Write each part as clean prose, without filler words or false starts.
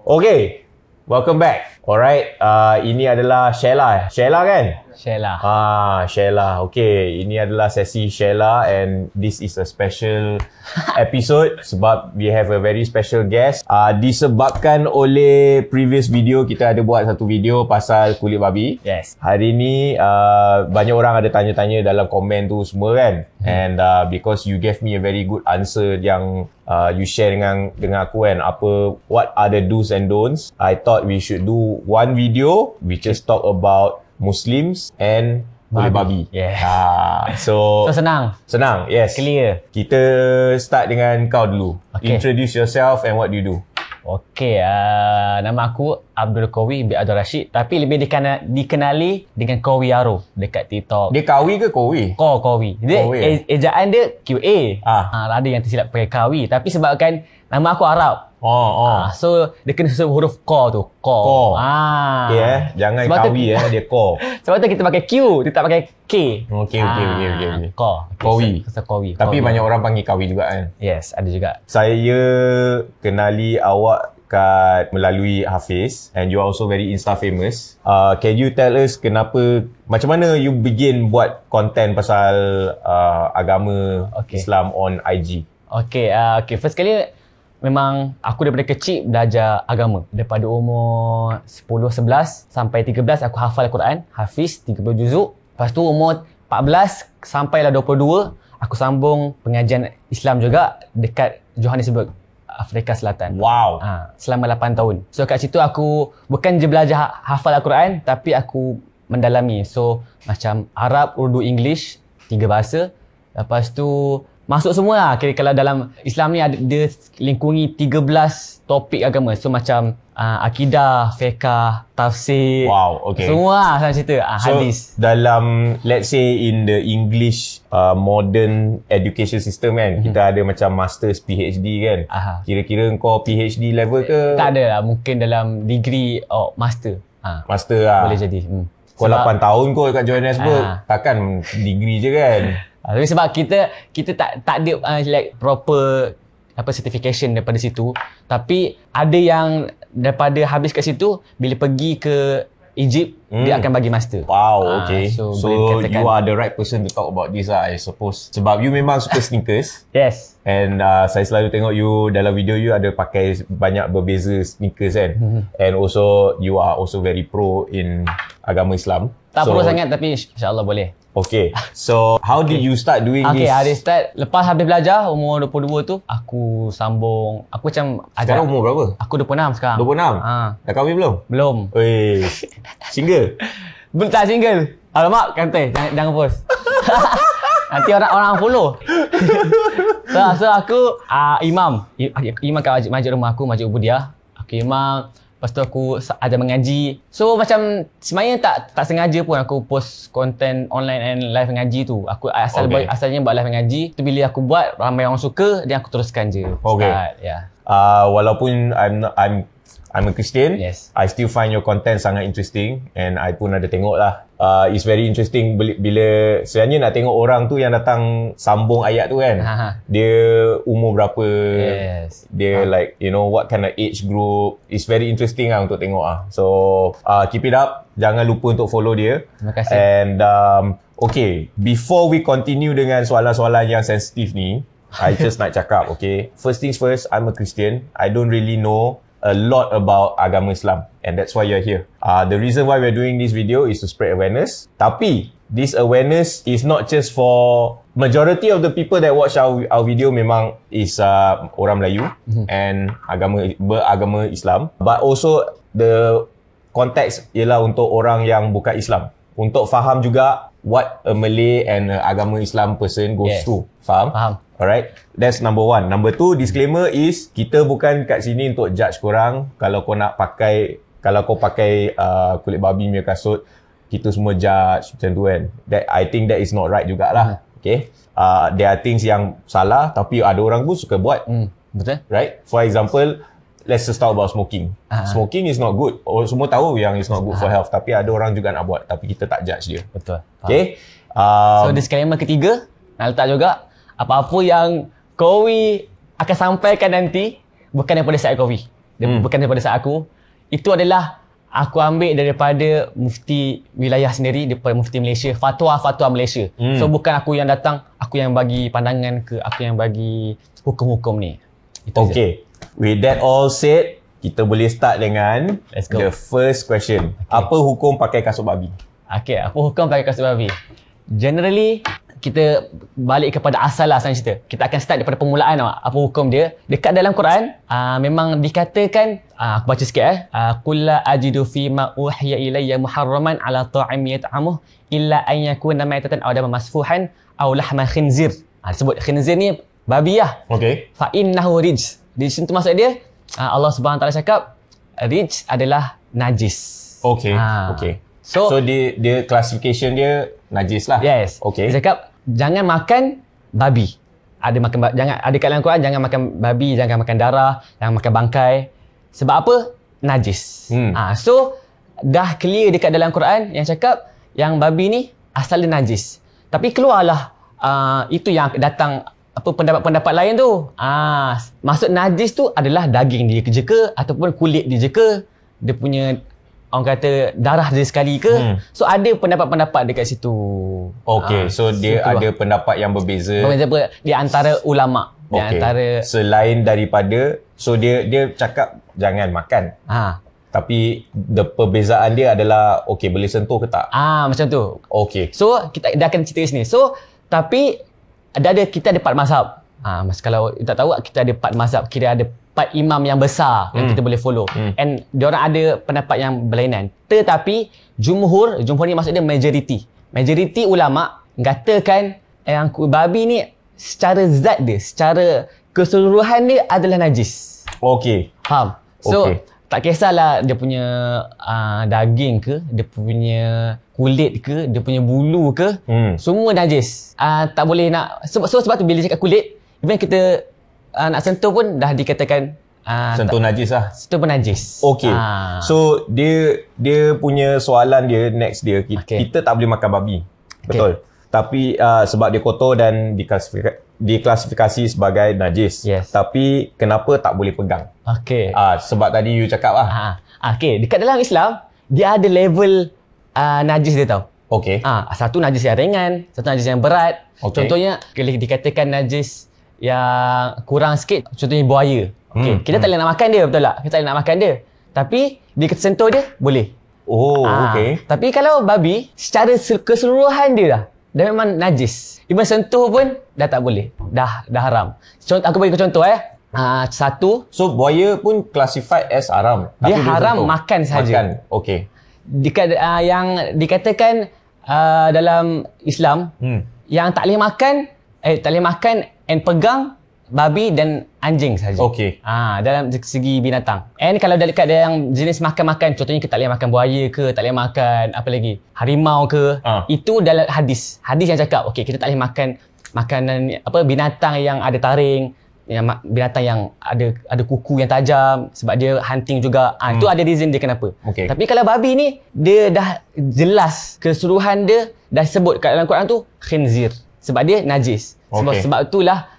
Okay, welcome back. Alright, ini adalah Sheila. Sheila kan? Sheila. Sheila. Okay, ini adalah sesi Sheila and this is a special episode sebab we have a very special guest. Disebabkan oleh previous video, kita ada buat satu video pasal kulit babi. Yes. Hari ni banyak orang ada tanya-tanya dalam komen tu semua kan. And because you gave me a very good answer yang you share dengan aku kan, what are the do's and don'ts. I thought we should do one video we just talk about Muslims and kulit babi. Yeah. So senang. Senang, yes. Clear. Kita start dengan kau dulu. Okay. Introduce yourself and what do you do? Okay, nama aku Abdul Qawi bin Abdul Rashid, tapi lebih dikenali dengan Qawi Aro dekat TikTok. Dia Qawi ke Qawi? Qawi. Dia ejaan dia QA. Ada yang tersilap pakai Qawi, tapi sebabkan nama aku Arab. So dia kena susun huruf Qa tu. Qa. Jangan sebab Qawi dia Qa. Sebab tu kita pakai Q, dia tak pakai K. Okay. Qa. Qawi. Qawi. Tapi banyak orang panggil Qawi juga kan? Yes, ada juga. Saya kenali awak melalui Hafiz and you are also very Insta famous. Can you tell us macam mana you begin buat content pasal agama Islam on IG? Okay, first kali memang aku daripada kecil belajar agama. Daripada umur 10, 11 sampai 13 aku hafal Al-Quran, Hafiz 30 juzuk. Lepas tu umur 14 sampailah 22 aku sambung pengajian Islam juga dekat Johannesburg, Afrika Selatan. Wow. Selama 8 tahun. So kat situ aku bukan je belajar hafal Al-Quran, tapi aku mendalami. So macam Arab, Urdu, English, 3 bahasa. Lepas tu masuk semua lah. Kalau dalam Islam ni dia lingkungi 13 topik agama. So macam akidah, fiqh, tafsir. Wow, okay. Semua lah cerita. Hadis. So dalam, let's say in the English modern education system kan, kita ada macam masters, PhD kan. Kira-kira kau PhD level ke? Tak ada lah. Mungkin dalam degree master. Master lah. Boleh jadi. Kau 8 tahun kau kat Johannesburg. Takkan degree je kan? Tapi sebab kita tak ada like proper certification daripada situ. Tapi ada yang daripada habis kat situ, bila pergi ke Egypt, dia akan bagi master. Wow, okay. So you are the right person to talk about this lah, I suppose. Sebab you memang suka sneakers. Yes. And saya selalu tengok you dalam video you ada pakai banyak berbeza sneakers kan. And also you are also very pro in agama Islam. Tak pro sangat tapi insyaAllah boleh. Okay. So how did you start doing this? Okay, start lepas habis belajar umur 22 tu, aku sambung. Aku macam sekarang umur berapa? Aku 26 sekarang. 26? Dah kahwin belum? Belum. Single? Belum, tak single. Alamak, kantai, jangan post. Nanti orang follow. So aku imam kat masjid rumah aku, Masjid Ubudiah. Aku imam. Lepas tu aku ajar mengaji. So macam sebenarnya tak sengaja pun aku post konten online and live mengaji tu. Aku asalnya buat live mengaji. Tu bila aku buat, ramai orang suka, dan aku teruskan je. Okay. Walaupun I'm a Christian, yes, I still find your content sangat interesting and I pun ada tengok lah. It's very interesting bila sebenarnya nak tengok orang tu yang datang sambung ayat tu kan. Dia umur berapa, yes, dia like what kind of age group. It's very interesting lah untuk tengok lah. So keep it up, jangan lupa untuk follow dia. Terima kasih. And okay, before we continue dengan soalan-soalan yang sensitif ni, I just nak cakap, okay, first things first, I'm a Christian. I don't really know a lot about agama Islam and that's why you're here. The reason why we're doing this video is to spread awareness. Tapi this awareness is not just for majority of the people that watch our video memang is orang Melayu and beragama Islam, but also the context ialah untuk orang yang bukan Islam, untuk faham juga what a Malay and agama Islam person goes through. Faham? Alright, that's number one. Number two, disclaimer is kita bukan kat sini untuk judge korang. Kalau kau pakai kulit babi punya kasut, kita semua judge macam tu kan. I think that is not right jugalah. Okay, there are things yang salah tapi ada orang pun suka buat. Betul. Right? For example, let's just talk about smoking. Smoking is not good. Semua tahu yang it's not good for health, tapi ada orang juga nak buat, tapi kita tak judge dia. Betul. Okay. So disclaimer ketiga, nak letak juga, apa-apa yang Qawi akan sampaikan nanti bukan daripada side Qawi. bukan daripada saat aku. Itu adalah aku ambil daripada mufti wilayah sendiri, daripada mufti Malaysia, fatwa-fatwa Malaysia. So bukan aku yang datang, aku yang bagi pandangan ke, aku yang bagi hukum-hukum ni. Okay. With that all said, kita boleh start dengan the first question. Apa hukum pakai kasut babi? Okay, apa hukum pakai kasut babi? Generally, kita balik kepada asal lah sebenarnya cerita. Kita akan start daripada permulaan apa hukum dia. Dekat dalam Quran, memang dikatakan, aku baca sikit qul la ajidu fi ma uhiya ilayya muharraman ala ta'im yat'amuh illa an yakuna maitatan aw daman masfuhan aw lahma khinzir. Disebut khinzir ni babi lah. Okay. Fa innahu rijs. Di situ maksud dia, Allah Subhanahu Taala cakap rijs adalah najis. Okay. Okay. So dia classification dia najis lah. Yes. Okay. Dia cakap jangan makan babi. Jangan ada kat dalam Quran, jangan makan babi, jangan makan darah, jangan makan bangkai. Sebab apa? Najis. So dah clear dekat dalam Quran yang cakap yang babi ni asal dia najis. Tapi keluarlah itu yang datang apa pendapat-pendapat lain tu. Maksud najis tu adalah daging dia je ke ataupun kulit dia je ke, dia punya orang kata darah dia sekali ke. So ada pendapat-pendapat dekat situ. Okay, so dia ada pendapat yang berbeza. Di antara ulama. Di antara selain daripada, so dia cakap jangan makan. Tapi perbezaan dia adalah okay, boleh sentuh ke tak? Macam tu. Okay. So kita dah akan cerita sini. So tapi kita ada 4 mazhab. Kalau tak tahu, kita ada 4 mazhab. Kira ada 4 imam yang besar yang kita boleh follow. And diorang ada pendapat yang berlainan. Tetapi jumhur ni maksudnya majoriti ulama katakan yang babi ni secara zat dia, secara keseluruhan dia adalah najis. Okay. Faham? So tak kisahlah dia punya daging ke, dia punya kulit ke, dia punya bulu ke, semua najis. Tak boleh nak, sebab tu bila cakap kulit, even kita nak sentuh pun dah dikatakan sentuh najis lah. Sentuh pun najis. Okay. So dia punya soalan dia next dia, kita tak boleh makan babi. Betul. Tapi sebab dia kotor dan diklasifikasi sebagai najis. Yes. Tapi kenapa tak boleh pegang? Okay. Sebab tadi you cakap lah. Okay. Dekat dalam Islam, dia ada level najis dia tau. Okay. Satu najis yang ringan, satu najis yang berat. Contohnya, kalau dikatakan najis yang kurang sikit, contohnya buaya. Kita tak boleh nak makan dia, betul tak? Kita tak boleh nak makan dia. Tapi, dia sentuh dia, boleh. Okay. Tapi kalau babi, secara keseluruhan dia dah memang najis. Even sentuh pun dah tak boleh. Dah haram. Aku bagi contoh satu. So buaya pun classified as haram. Dia haram makan saja. Okay. Yang dikatakan dalam Islam, yang tak boleh makan and pegang babi dan anjing saja. Okay. Dalam segi binatang. And kalau dekat yang jenis makan-makan, contohnya kita tak boleh makan buaya ke, tak boleh makan apa lagi, harimau ke, itu dalam hadis yang cakap okay, kita tak boleh makan makanan binatang yang ada taring, yang binatang yang ada kuku yang tajam, sebab dia hunting juga. Itu ada reason dia kenapa. Tapi kalau babi ni, dia dah jelas keseluruhan dia dah sebut kat dalam Quran tu khinzir, sebab dia najis. Sebab itulah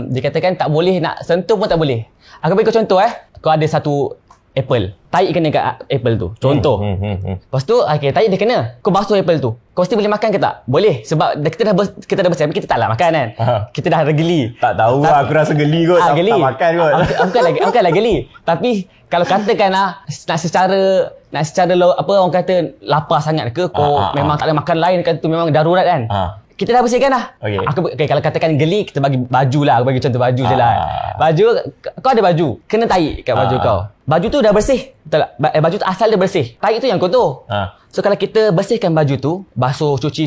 dikatakan tak boleh nak sentuh pun tak boleh. Aku bagi kau contoh kau ada satu apple, tahi kena kat apple tu, contoh. Lepas tu tahi dia kena, kau basuh apple tu, kau mesti boleh makan ke tak? Boleh, sebab kita dah bersih, tapi kita taklah makan kan. Kita dah geli. Tak tahu lah, aku rasa geli kot. Geli. Tak makan kot. Bukanlah geli. Tapi kalau katakan nak secara orang kata lapar sangat ke, kau memang tak boleh makan lain kan, tu memang darurat kan. Kita dah bersihkan lah. Kalau katakan geli, kita bagi baju lah. Aku bagi contoh baju je lah. Baju, kau ada baju, kena tahi kat baju kau. Baju tu dah bersih, betul tak? Baju tu asal dia bersih, tahi tu yang kotor. So kalau kita bersihkan baju tu, basuh, cuci,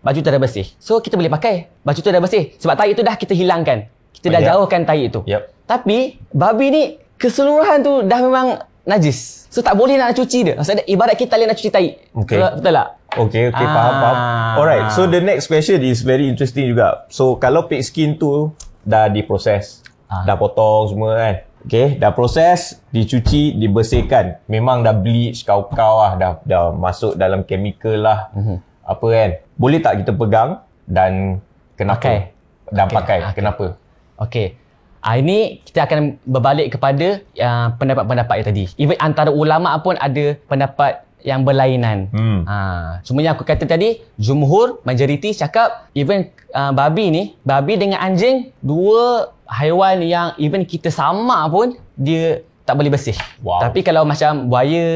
baju tu dah bersih. So kita boleh pakai, baju tu dah bersih. Sebab tahi tu dah kita hilangkan, kita dah jauhkan tahi tu. Tapi babi ni keseluruhan tu dah memang najis. So tak boleh nak cuci dia. Maksudnya ibarat kita nak cuci tahi. Betul tak? Okay, faham. Alright, so the next question is very interesting juga. So kalau pig skin tu dah diproses, dah potong semua kan. Okay, dah proses, dicuci, dibersihkan. Memang dah bleach, kau-kau lah, dah masuk dalam chemical lah. Apa kan. Boleh tak kita pegang dan kenapa? Pakai. Kenapa? Okay. Ini kita akan berbalik kepada pendapat-pendapat yang tadi. Even antara ulama pun ada pendapat yang berlainan. Cuma yang aku kata tadi, jumhur, majoriti cakap even babi dengan anjing, dua haiwan yang even kita sama pun dia tak boleh bersih. Tapi kalau macam buaya,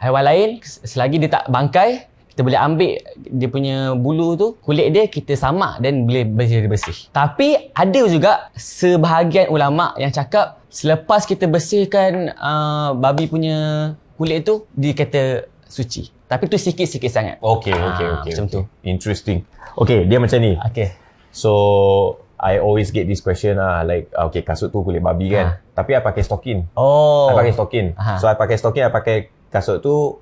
haiwan lain, selagi dia tak bangkai, kita boleh ambil dia punya bulu tu, kulit dia kita samak dan boleh bersih. Tapi ada juga sebahagian ulama yang cakap selepas kita bersihkan babi punya kulit tu, dia kata suci. Tapi tu sikit-sikit sangat. Okay. Macam tu. Interesting. Okay, dia macam ni. Okay. So, I always get this question like, okay, kasut tu kulit babi kan. Tapi I pakai stocking. I pakai stocking. So, I pakai stocking, I pakai kasut tu.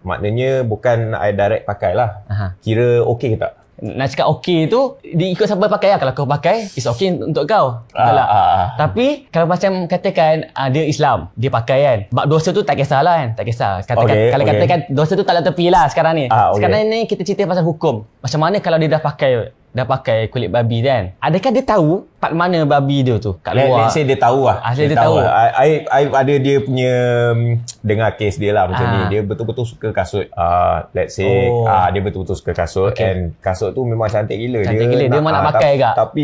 Maknanya bukan I direct pakai lah. Kira okay ke tak? Nak cakap okey tu, diikut siapa pakai lah. Kalau kau pakai, it's okay untuk kau. Tapi, kalau macam katakan dia Islam, dia pakai kan. Bab dosa tu tak kisahlah kan. Tak kisah. Kalau katakan dosa tu tak ada tepi lah sekarang ni. Sekarang ni kita cerita pasal hukum. Macam mana kalau dia dah pakai kulit babi kan. Adakah dia tahu part mana babi dia tu kat luar? Let's say dia tahu lah. Dia tahu. I ada dia punya dengar kes dia lah macam ni. Dia betul-betul suka kasut. Let's say dia betul-betul suka kasut and kasut tu memang cantik gila. Dia memang nak pakai kak. Tapi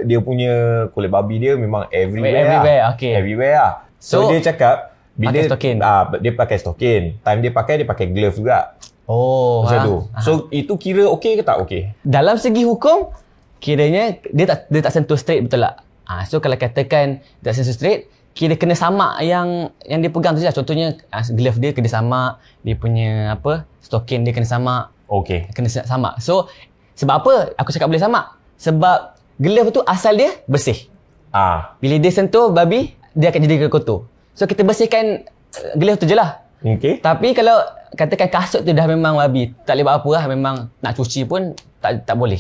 dia punya kulit babi dia memang everywhere lah. Everywhere lah. So dia cakap bila dia pakai stocking. Time dia pakai glove juga. Macam tu. So itu kira okey ke tak okey? Dalam segi hukum, kiranya dia tak sentuh straight, betul tak? So kalau katakan dia tak sentuh straight, kira kena samak yang dia pegang tu je lah. Contohnya glove dia kena samak, dia punya stocking dia kena samak. Kena samak. So sebab apa aku cakap boleh samak? Sebab glove tu asal dia bersih. Bila dia sentuh babi, dia akan jadi kotor. So kita bersihkan glove tu je lah. Tapi kalau katakan kasut tu dah memang babi, tak boleh buat apa lah, memang nak cuci pun tak boleh.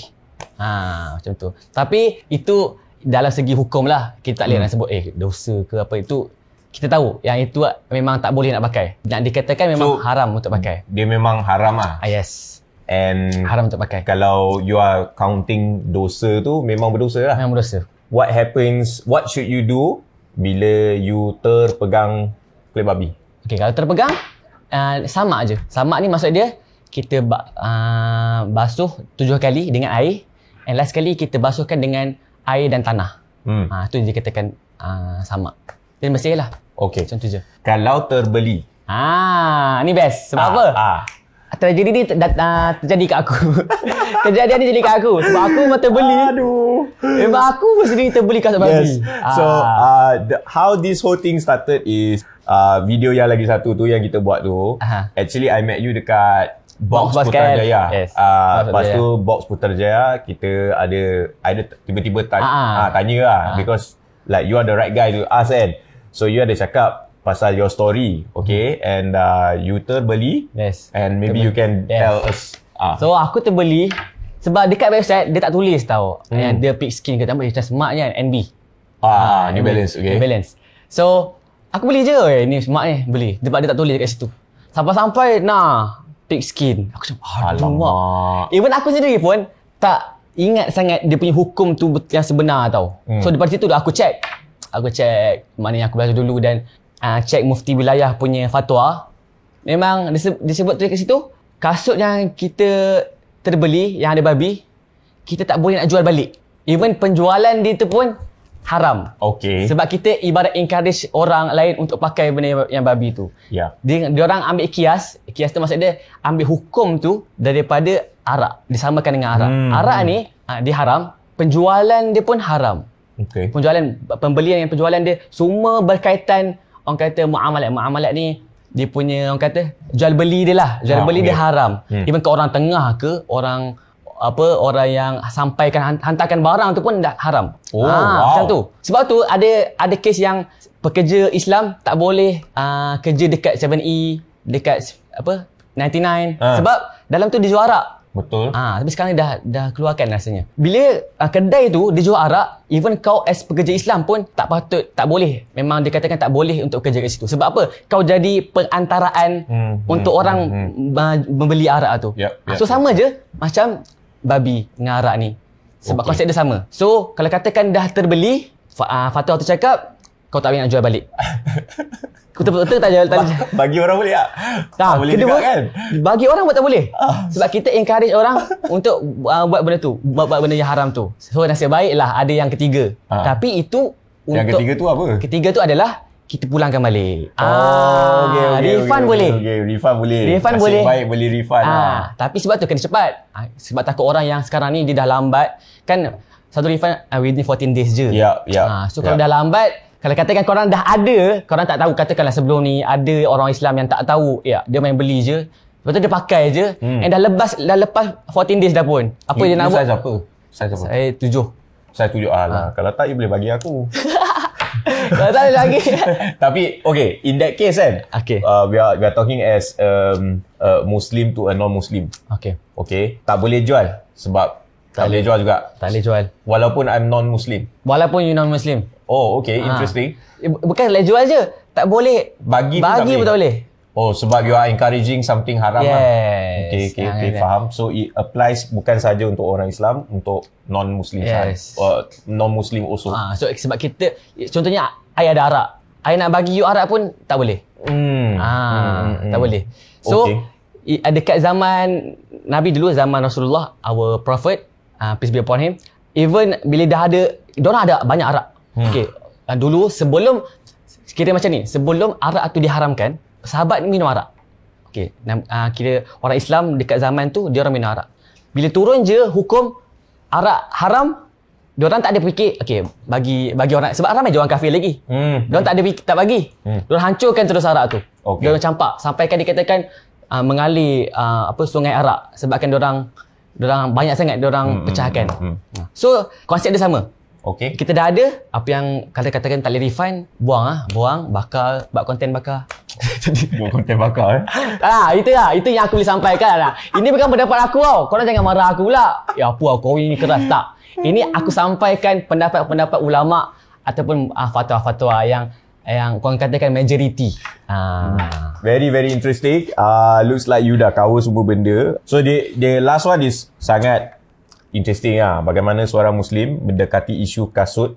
Macam tu. Tapi itu dalam segi hukum lah. Kita tak boleh nak sebut dosa ke apa, itu kita tahu yang itu memang tak boleh nak pakai. Nak dikatakan memang haram untuk pakai. Dia memang haram lah. Yes. And haram untuk pakai. Kalau you are counting dosa tu, memang berdosa lah. Memang berdosa. What should you do bila you terpegang kulit babi? Kalau terpegang, samak je. Samak ni maksud dia, kita basuh 7 kali dengan air. And last kali kita basuhkan dengan air dan tanah. Tu dia katakan samak. Dia bersih lah. Macam tu je. Kalau terbeli. Ni best. Sebab apa? Tragedi ni terjadi kat aku. Kejadian ni jadi kat aku. Sebab aku memang terbeli. Memang aku sendiri terbeli kasut babi. So, how this whole thing started is video yang lagi satu tu yang kita buat tu. Actually, I met you dekat Box Putrajaya. Lepas tu Box Putrajaya, kita ada tiba-tiba tanya lah. Because like you are the right guy to ask kan. So, you ada cakap pasal your story, and you terbeli, and maybe you can tell us. So aku terbeli sebab dekat website dia tak tulis tau yang dia pigskin ke tambah macam smart kan, NB. New Balance, New Balance. So aku beli je ni smart ni, beli sebab dia tak tulis kat situ. Sampai pigskin. Aku cakap alamak. Even aku sendiri pun tak ingat sangat dia punya hukum tu yang sebenar tau. So daripada situ aku check mana yang aku belajar dulu dan check mufti wilayah punya fatwa. Memang disebut tulis kat situ, kasut yang kita terbeli yang ada babi, kita tak boleh nak jual balik. Even penjualan dia tu pun haram. Sebab kita ibarat encourage orang lain untuk pakai benda yang babi tu. Dia orang ambil kias tu maksud dia ambil hukum tu daripada arak, disamakan dengan arak. Arak ni dia haram, penjualan dia pun haram. Pembelian yang penjualan dia semua berkaitan. Orang kata muamalat ni dia punya orang kata jual beli dia lah. Jual beli dia haram. Even ke orang tengah ke orang yang sampaikan hantarkan barang tu pun dah haram. Macam tu. Sebab tu ada kes yang pekerja Islam tak boleh kerja dekat 7E, dekat 99 sebab dalam tu dia jual arak. Betul. Tapi sekarang dah keluarkan rasanya. Bila kedai tu dia jual arak, even kau as pekerja Islam pun tak boleh. Memang dikatakan tak boleh untuk kerja kat situ. Sebab apa? Kau jadi perantaraan untuk orang membeli arak tu. So sama je macam babi dengan arak ni. Sebab konsep dia sama. So kalau katakan dah terbeli, fatwa tu cakap kau tak boleh nak jual balik. Betul-betul tak jual bagi orang boleh tak? Boleh kedua, juga kan? Bagi orang pun tak boleh. Sebab kita encourage orang untuk buat benda tu, buat benda yang haram tu. So nasib baiklah ada yang ketiga. Tapi itu yang untuk ketiga tu apa? Ketiga tu adalah kita pulangkan balik. Refund boleh. Refund boleh. Refund nasib boleh. baik boleh refund. Tapi sebab tu kena cepat. Sebab takut orang yang sekarang ni dia dah lambat kan, satu refund within 14 days je. So kalau dah lambat, kalau katakan korang dah ada, korang tak tahu, katakanlah sebelum ni ada orang Islam yang tak tahu, dia main beli je, lepas tu dia pakai je, and dah lepas 14 days dah pun. Apa dia nak buat? Size apa? Saya 7. Saya 7. Kalau tak, you boleh bagi aku. Kalau tak ada lagi. Tapi, okay, in that case kan, we are talking as Muslim to a non-Muslim. Okay, tak boleh jual sebab tak boleh jual juga. Tak boleh jual. Walaupun I'm non-Muslim. Walaupun you non-Muslim. Oh, okay, interesting. Bukan boleh jual je, tak boleh. Bagi pun tak boleh. Oh, sebab you are encouraging something haram. Yes. Okay, faham. So it applies bukan saja untuk orang Islam, untuk non-Muslim. Yes. Non-Muslim also. So sebab kita, contohnya I ada arak, I nak bagi you arak pun tak boleh. Tak boleh. So dekat zaman Nabi dulu, zaman Rasulullah, our prophet, peace be upon him, even bila dah ada, diorang ada banyak arak. Dulu sebelum, kira macam ni, sebelum arak tu diharamkan, sahabat minum arak. Kira orang Islam dekat zaman tu, diorang minum arak. Bila turun je hukum arak haram, diorang tak ada fikir, bagi orang, sebab ramai je orang kafir lagi. Diorang tak ada fikir, tak bagi. Diorang hancurkan terus arak tu. Diorang campak, sampaikan dikatakan mengalir sungai arak, sebabkan diorang banyak sangat diorang pecahkan. So konsep dia sama. Kita dah ada apa yang katakan tak boleh refund, buang, bakar, buat konten bakar. Buat konten bakar Itu yang aku boleh sampaikan. Ini bukan pendapat aku tau. Korang jangan marah aku pula. Ya apa kau ini keras, tak. Ini aku sampaikan pendapat-pendapat ulama ataupun fatwa-fatwa yang korang katakan majority. Very very interesting. Looks like you dah cover semua benda. So the last one is sangat interesting bagaimana seorang Muslim mendekati isu kasut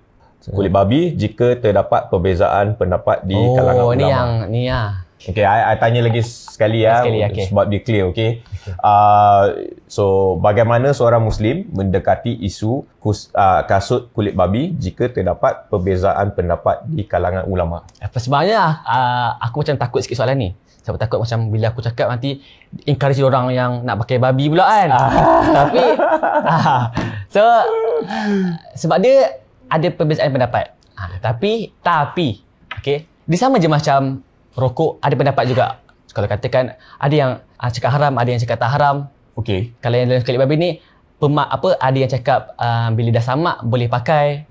kulit babi jika terdapat perbezaan pendapat di kalangan ulama. Ni Okay, I tanya lagi sekali sebab dia clear, okay? So bagaimana seorang Muslim mendekati isu kasut kulit babi jika terdapat perbezaan pendapat di kalangan ulama? Sebenarnya aku macam takut sikit soalan ni. Sebab takut macam bila aku cakap nanti encourage orang yang nak pakai babi pula kan. Tapi so sebab dia ada perbezaan pendapat. Tapi okay, dia sama je macam rokok, ada pendapat juga. Kalau katakan ada yang cakap haram, ada yang cakap tak haram. Kalau yang dalam kulit babi ni ada yang cakap bila dah samak boleh pakai.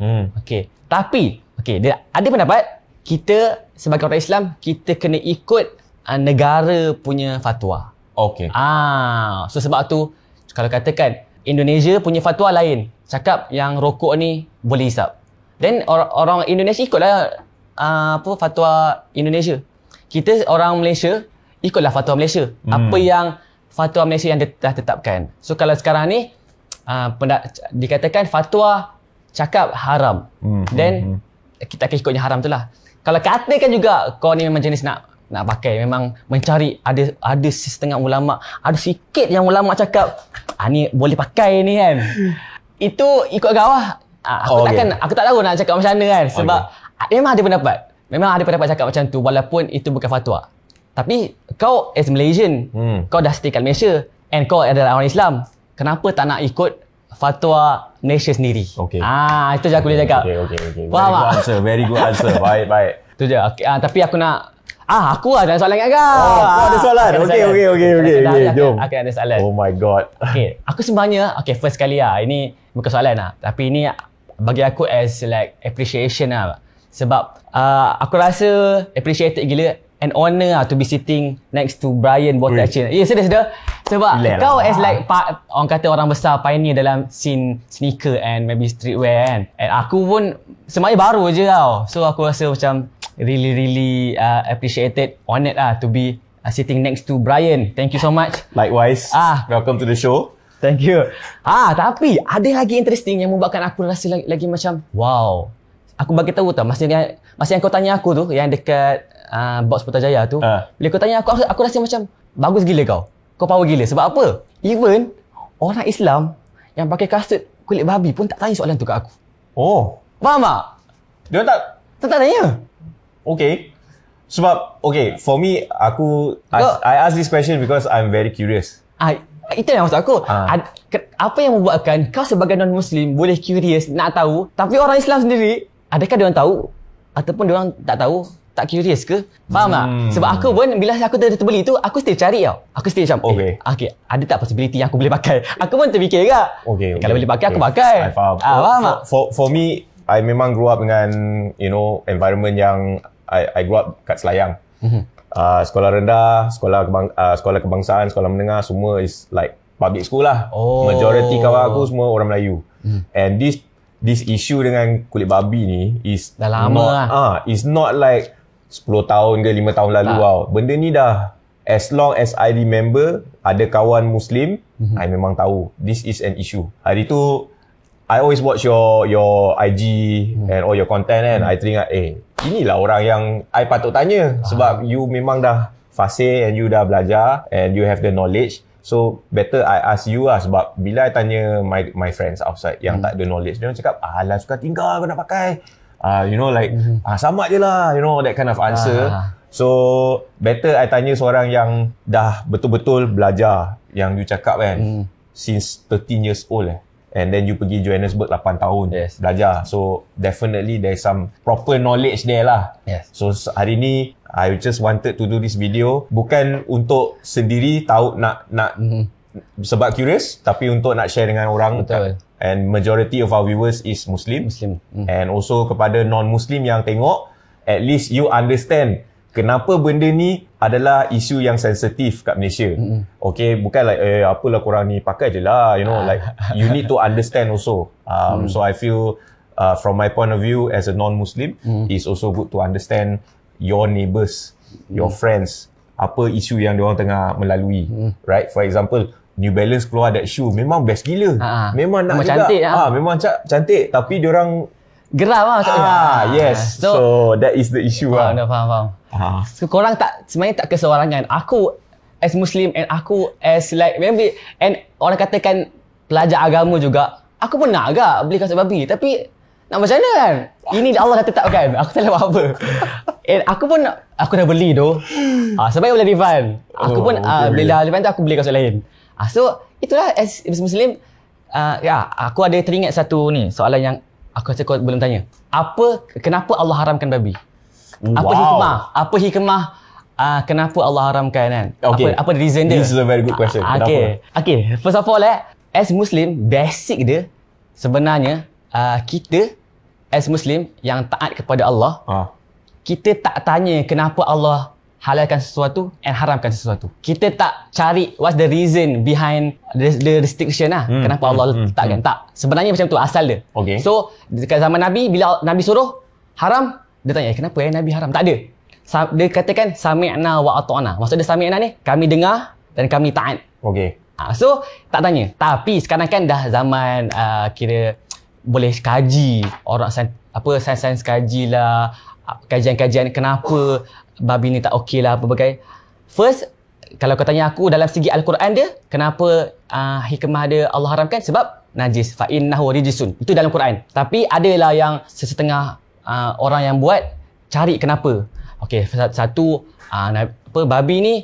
Tapi dia ada pendapat, kita sebagai orang Islam kita kena ikut negara punya fatwa. So sebab tu kalau katakan Indonesia punya fatwa lain, cakap yang rokok ni boleh hisap, then orang Indonesia ikutlah fatwa Indonesia. Kita orang Malaysia ikutlah fatwa Malaysia. Apa yang fatwa Malaysia yang dah tetapkan. So kalau sekarang ni dikatakan fatwa cakap haram, then kita akan ikutnya haram tu lah. Kalau katakan juga kau ni memang jenis nak pakai, memang mencari, ada setengah ulama, ada sikit yang ulama cakap ni boleh pakai ni kan, itu ikut kau lah. Aku tak tahu nak cakap macam mana kan, sebab memang ada pendapat cakap macam tu, walaupun itu bukan fatwa. Tapi kau as Malaysian, kau dah stay kat Malaysia and kau adalah orang Islam, kenapa tak nak ikut fatwa Malaysia sendiri? Itu je aku boleh cakap. Very good answer. Baik. Itu je. Tapi aku nak aku ada soalan kat kau. Aku ada soalan. Okay. Jom. Aku ada soalan. Oh my god. Aku sebenarnya first kali ini bukan soalan tapi ini bagi aku as like appreciation sebab aku rasa appreciated gila and honor to be sitting next to Brian Botachin. Serius dah. Sebab kau as like orang kata orang besar pioneer dalam scene sneaker and maybe streetwear kan. And aku pun semuanya baru je tau. So aku rasa macam really appreciated, honored to be sitting next to Brian. Thank you so much. Likewise. Welcome to the show. Thank you. Tapi ada lagi interesting yang membuatkan aku rasa lagi macam wow. aku bagi tahu tau, masa yang kau tanya aku tu, yang dekat box Putrajaya tu, bila kau tanya aku rasa macam bagus gila kau. Kau power gila. Sebab apa? Even orang Islam yang pakai kasut kulit babi pun tak tanya soalan tu kat aku. Oh. Faham tak? Dia tak tanya. Okay. Sebab okay, for me I ask this question because I'm very curious. Itu yang maksud aku. Apa yang membuatkan kau sebagai non-Muslim boleh curious nak tahu, tapi orang Islam sendiri, adakah dia orang tahu ataupun dia orang tak tahu, tak curious ke? Faham tak? Sebab aku pun bila aku terbeli tu, aku still cari tau. Aku still macam okay, ada tak possibility yang aku boleh pakai? Aku pun terfikir ke? Kalau boleh pakai, aku pakai. I faham. Faham tak? For me, I memang grow up dengan environment yang I grow up kat Selayang. Sekolah rendah, sekolah kebangsaan, sekolah menengah, semua is like public school lah. Majority kawan aku semua orang Melayu. And this issue dengan kulit babi ni is dah lama lah. Is not like 10 tahun ke 5 tahun lalu tau. Benda ni dah, as long as I remember, ada kawan Muslim, I memang tahu this is an issue. Hari tu I always watch your IG and all your content kan. I teringat inilah orang yang I patut tanya. Sebab you memang dah fasih and you dah belajar and you have the knowledge. So better I ask you lah. Sebab bila I tanya my friends outside yang tak ada knowledge, dia orang cakap alah suka tinggal kau nak pakai. Sama je lah, that kind of answer. So better I tanya seorang yang dah betul-betul belajar. Yang you cakap kan, since 13 years old and then you pergi Johannesburg 8 tahun belajar. So definitely there's some proper knowledge there lah. So hari ni I just wanted to do this video bukan untuk sendiri tahu nak sebab curious, tapi untuk nak share dengan orang. Betul. And majority of our viewers is Muslim. And also kepada non-Muslim yang tengok, at least you understand kenapa benda ni adalah isu yang sensitif kat Malaysia. Okay, bukan like apalah korang ni pakai je lah, like you need to understand also. So I feel from my point of view as a non-Muslim, it's also good to understand your neighbours, your friends, apa isu yang diorang tengah melalui. Right? For example, New Balance keluar that shoe, memang best gila. Memang nak juga. Cantik, memang cantik, tapi diorang geram lah. Yes. So that is the issue lah. Faham. So korang sebenarnya tak keseorangan. Aku as Muslim and aku as like maybe, and orang katakan pelajar agama juga, aku pun nak agak beli kasut babi, tapi nak macam mana kan? Ini Allah dah tetapkan. Aku tak boleh buat apa. And aku dah beli tu. Sebab boleh refund. Aku pun bila refund tu aku beli kasut lain. So itulah as Muslim. Aku ada teringat satu ni soalan yang aku rasa kau belum tanya. Kenapa Allah haramkan babi? Apa hikmah kenapa Allah haramkan kan? Apa reason dia? This is a very good question. Okay. First of all as Muslim, basic dia sebenarnya kita as Muslim yang taat kepada Allah, kita tak tanya kenapa Allah halalkan sesuatu and haramkan sesuatu. Kita tak cari what's the reason behind the restriction lah. Kenapa Allah letakkan. Tak. Sebenarnya macam tu asal dia. So dekat zaman Nabi, bila Nabi suruh haram, dia tanya kenapa Nabi haram? Tak ada. Dia katakan sami'na wa ata'na. Maksud dia sami'na ni, kami dengar dan kami taat. So tak tanya. Tapi sekarang kan dah zaman kira boleh kaji, orang sains kaji lah, kajian-kajian kenapa babi ni tak okey lah apa bagai. First, kalau kau tanya aku dalam segi Al-Quran dia, kenapa hikmah dia Allah haramkan? Sebab najis, fa innahu rijsun. Itu dalam Quran. Tapi adalah yang sesetengah orang yang buat cari kenapa. Okey, satu babi ni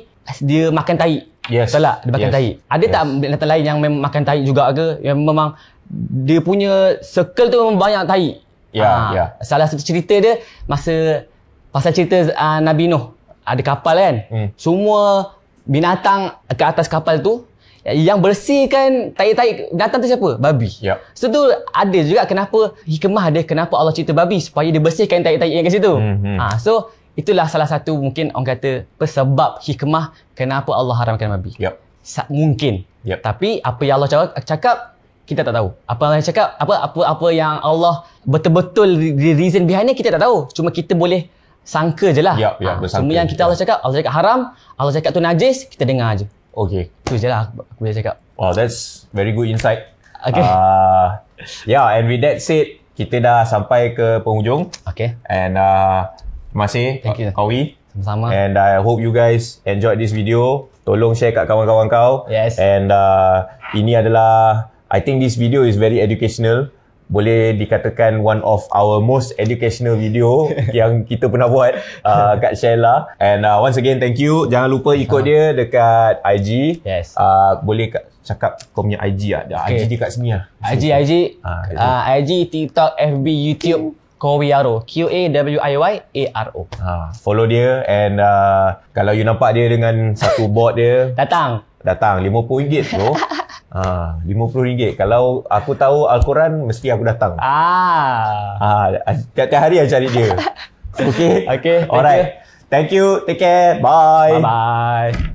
dia makan tahi. Betul tak? Dia makan tahi. Ada tak binatang lain yang memang makan tahi juga ke? Yang memang dia punya circle tu memang banyak tahi. Salah satu cerita dia pasal cerita Nabi Nuh. Ada kapal kan? Semua binatang ke atas kapal tu, yang bersihkan tahi-tahi binatang tu siapa? Babi. So tu ada juga kenapa hikmah dia, kenapa Allah cerita babi, supaya dia bersihkan tahi-tahi yang kat situ. So itulah salah satu mungkin orang kata sebab hikmah kenapa Allah haramkan babi. Mungkin. Tapi apa yang Allah cakap kita tak tahu. Apa Allah cakap, apa yang Allah betul-betul reason behind ni kita tak tahu. Cuma kita boleh sangka je lah. Semua yang Allah cakap haram, Allah cakap tu najis, kita dengar je. Itu je lah aku boleh cakap. Wow, that's very good insight. And with that said, kita dah sampai ke penghujung. Okay. And terima kasih Thank you. Qawi. Sama-sama. And I hope you guys enjoyed this video. Tolong share kat kawan-kawan kau. Yes. And ini adalah, I think this video is very educational. Boleh dikatakan one of our most educational video yang kita pernah buat kat Sheila. And once again, thank you. Jangan lupa ikut dia dekat IG. Yes. Boleh cakap kau punya IG lah. Okay. IG dia kat sini lah. IG, TikTok, FB, YouTube, Qawiaro. Qawiyaro. Follow dia. And kalau you nampak dia dengan satu board dia, Datang. RM50 bro. RM50. Kalau aku tahu Al-Quran, mesti aku datang. Tiap-tiap hari aku cari dia. Okay. Okay. Alright. Thank you. Take care. Bye. Bye-bye.